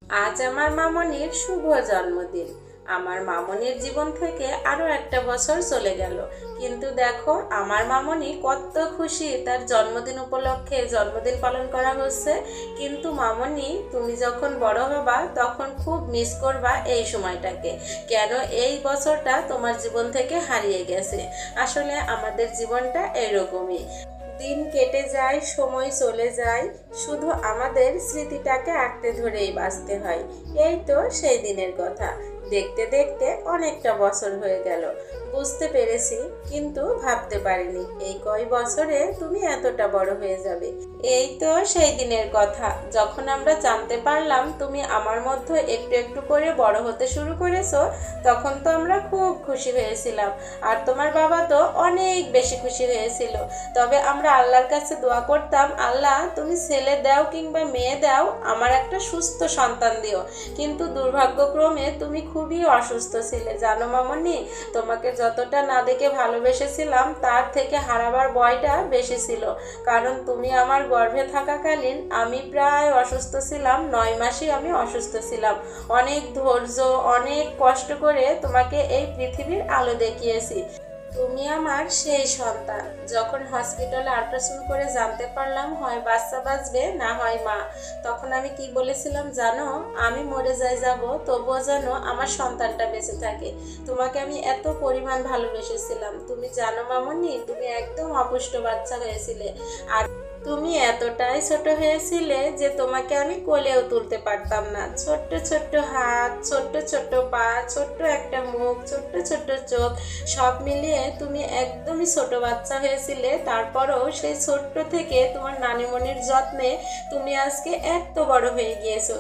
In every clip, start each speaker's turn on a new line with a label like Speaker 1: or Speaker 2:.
Speaker 1: আজ আমার মামনির শুভ জন্মদিন। আমার মামনির জীবন থেকে আরো একটা বছর চলে গেল, কিন্তু দেখো আমার মামনি কত খুশি তার জন্মদিন উপলক্ষে জন্মদিন পালন করা হচ্ছে। কিন্তু মামনি, তুমি যখন বড় হবা তখন খুব মিস করবা এই সময়টাকে। কেন এই বছরটা তোমার জীবন থেকে হারিয়ে গেছে। আসলে আমাদের জীবনটা এরকমই, দিন কেটে যায়, সময় চলে যায়, শুধু আমাদের স্মৃতিটাকে আঁকড়ে ধরেই বাঁচতে হয়। এই তো সেই দিনের কথা। দেখতে দেখতে অনেকটা বছর হয়ে গেল, বুঝতে পেরেছি কিন্তু ভাবতে পারিনি এই কয় বছরে তুমি এতটা বড় হয়ে যাবে। এই তো সেই দিনের কথা যখন আমরা জানতে পারলাম তুমি আমার মধ্যে একটু একটু করে বড় হতে শুরু করেছো, তখন তো আমরা খুব খুশি হয়েছিলাম। আর তোমার বাবা তো অনেক বেশি খুশি হয়েছিল। তবে আমরা আল্লাহর কাছে দোয়া করতাম, আল্লাহ তুমি ছেলে দাও কিংবা মেয়ে দাও, আমার একটা সুস্থ সন্তান দিও। কিন্তু দুর্ভাগ্যক্রমে তুমি খুবই অসুস্থ ছিলে জানো মামনি। তোমাকে যতটা না দেখে ভালোবেসেছিলাম তার থেকে হারাবার ভয়টা বেশি ছিল। কারণ তুমি আমার গর্ভে থাকাকালীন আমি প্রায় অসুস্থ ছিলাম, 9 মাসই আমি অসুস্থ ছিলাম। অনেক ধৈর্য, অনেক কষ্ট করে তোমাকে এই পৃথিবীর আলো দেখিয়েছি। তুমি আমার সেই সন্তান। যখন হসপিটালে আল্ট্রাসাউন্ড করে জানতে পারলাম হয় বাচ্চা বাঁচবে না হয় মা, তখন আমি কি বলেছিলাম জানো? আমি মরে যাব, তবুও যেন আমার সন্তানটা বেঁচে থাকে। তোমাকে আমি এত পরিমাণ ভালোবেসেছিলাম। তুমি জানো মামনি, তুমি একদম অপুষ্ট বাচ্চা হয়েছিলে। আর তুমি এতটাই ছোট হয়েছিলে যে তোমাকে আমি কোলেও তুলতে পারতাম না। ছোট্ট ছোট্ট হাত, ছোট্ট ছোট্ট পা, ছোট্ট একটা মুখ, ছোট্ট ছোট্ট চোখ, সব মিলিয়ে তুমি একদমই ছোট বাচ্চা হয়েছিলে। তারপরও সেই ছোট্ট থেকে তোমার নানিমণির যত্নে তুমি আজকে এত বড় হয়ে গিয়েছো।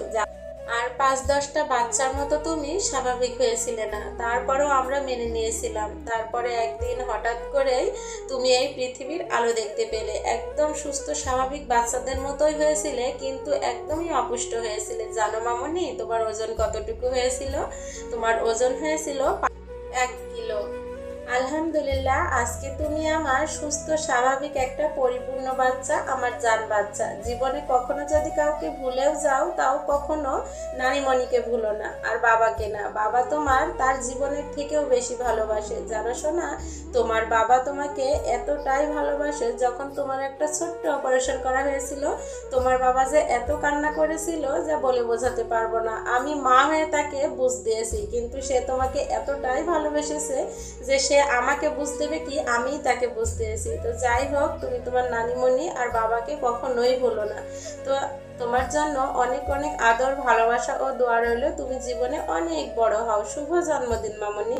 Speaker 1: আর 5-10টা বাচ্চার মতো তুমি স্বাভাবিক হয়েছিলে না, তারপরেও আমরা মেনে নিয়েছিলাম। তারপরে একদিন হঠাৎ করেই তুমি এই পৃথিবীর আলো দেখতে পেলে, একদম সুস্থ স্বাভাবিক বাচ্চাদের মতোই হয়েছিলে, কিন্তু একদমই অপুষ্ট হয়েছিলে। জানো মামনি, তোমার ওজন কতটুকু হয়েছিল? তোমার ওজন হয়েছিল 1 কিলো। আলহামদুলিল্লাহ, আজকে তুমি আমার সুস্থ স্বাভাবিক একটা পরিপূর্ণ বাচ্চা, আমার জান বাচ্চা। জীবনে কখনো যদি কাউকে ভুলেও যাও, তাও কখনো নানিমণিকে ভুলো না, আর বাবাকে না। বাবা তোমার তার জীবনের থেকেও বেশি ভালোবাসে জানো শোনা। তোমার বাবা তোমাকে এতটাই ভালোবাসে, যখন তোমার একটা ছোট্ট অপারেশন করা হয়েছিল, তোমার বাবা যে এত কান্না করেছিল যা বলে বোঝাতে পারবো না। আমি মা হয়ে তাকে বুঝ দিয়েছি, কিন্তু সে তোমাকে এতটাই ভালোবেসেছে যে সে আমাকে বুঝতে দেবে কি আমি তাকে বুঝতে এসেছি। তো যাই হোক, তুমি তোমার নানিমণি আর বাবাকে কখনোই ভুলো না। তো তোমার জন্য অনেক অনেক আদর, ভালোবাসা ও দোয়া রইল। তুমি জীবনে অনেক বড় হও। শুভ জন্মদিন মামনি।